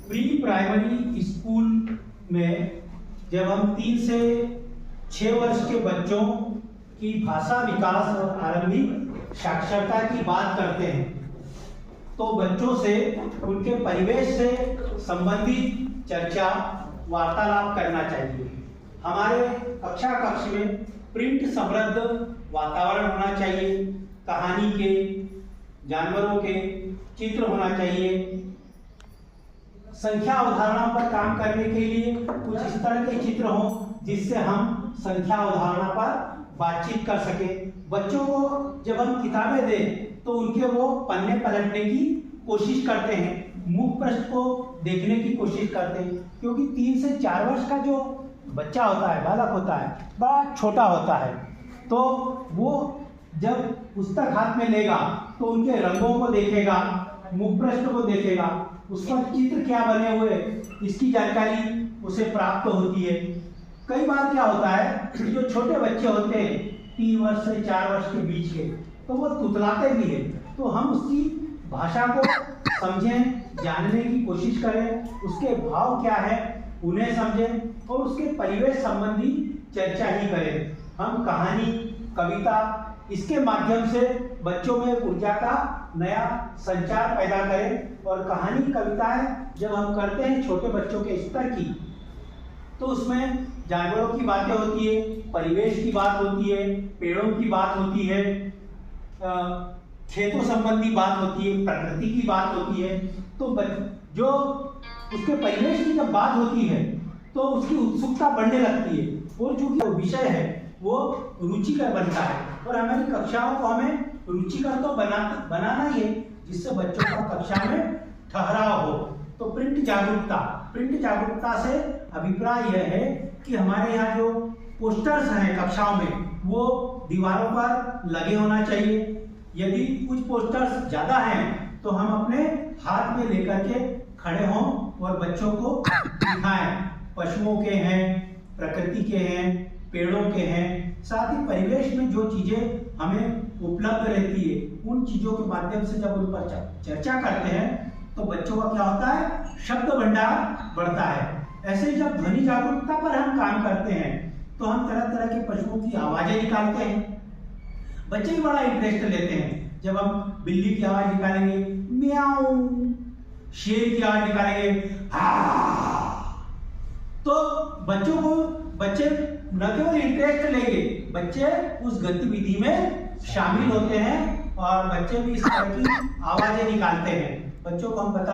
Pre primary school में जब हम 3 से 6 वर्ष के बच्चों की भाषा विकास और आरंभिक साक्षरता की बात करते हैं तो बच्चों से उनके परिवेश से संबंधित चर्चा वार्तालाप करना चाहिए। हमारे कक्ष में प्रिंट समृद्ध वातावरण होना चाहिए, कहानी के, जानवरों के चित्र होना चाहिए। संख्या अवधारणा पर काम करने के लिए कुछ इस तरह के चित्र हों जिससे हम संख्या अवधारणा पर बातचीत कर सके। बच्चों को जब हम किताबें दें तो उनके वो पन्ने पलटने की कोशिश करते हैं, मुख पृष्ठ को देखने की कोशिश करते हैं, क्योंकि 3 से 4 वर्ष का जो बच्चा होता है, बालक होता है, बड़ा छोटा होता है, तो वो जब पुस्तक हाथ में लेगा तो उनके रंगों को देखेगा, मुख पृष्ठ को देखेगा, उस पर चित्र क्या बने हुए इसकी जानकारी उसे प्राप्त होती है। कई बार क्या होता है कि जो छोटे बच्चे होते हैं 3 वर्ष से 4 वर्ष के बीच के, तो वो तुतलाते भी हैं, तो हम उसकी भाषा को समझें, जानने की कोशिश करें, उसके भाव क्या है उन्हें समझें और उसके परिवेश संबंधी चर्चा ही करें। हम कहानी, कविता, इसके माध्यम से बच्चों में ऊर्जा का नया संचार पैदा करें। और कहानी, कविताएं जब हम करते हैं छोटे बच्चों के स्तर की, तो उसमें जानवरों की बातें होती है, परिवेश की बात होती है, पेड़ों की बात होती है, खेतों संबंधी बात होती है, प्रकृति की बात होती है। तो जो उसके परिवेश की जब बात होती है तो उसकी उत्सुकता बढ़ने लगती है और जो विषय है वो रुचिकर बनता है। और हमारी कक्षाओं को हमें रुचिकर तो बनाना ही है जिससे बच्चों का कक्षा में ठहराव हो। तो प्रिंट जागरूकता से अभिप्राय यह है कि हमारे यहाँ जो पोस्टर्स हैं कक्षाओं में वो दीवारों पर लगे होना चाहिए। यदि कुछ पोस्टर्स ज़्यादा हैं तो हम अपने हाथ में लेकर के खड़े हों और बच्चों को दिखाएं। पशुओं के हैं, प्रकृति के हैं, पेड़ों के हैं, साथ ही परिवेश में जो चीज़ें हमें उपलब्ध रहती है उन चीज़ों के माध्यम से जब उन पर चर्चा करते हैं तो बच्चों का क्या होता है, शब्द भंडार बढ़ता है। ऐसे ही जब ध्वनि जागरूकता पर हम काम करते हैं तो हम तरह तरह के पशुओं की आवाज़ें निकालते हैं, बच्चे भी बड़ा इंटरेस्ट लेते हैं। जब हम बिल्ली की आवाज़ निकालेंगे म्याऊ, शेर की आवाज़ निकालेंगे हा, तो बच्चे न केवल इंटरेस्ट लेंगे, बच्चे उस गतिविधि में शामिल होते हैं और बच्चे भी इस तरह की आवाजें निकालते हैं। बच्चों को हम बता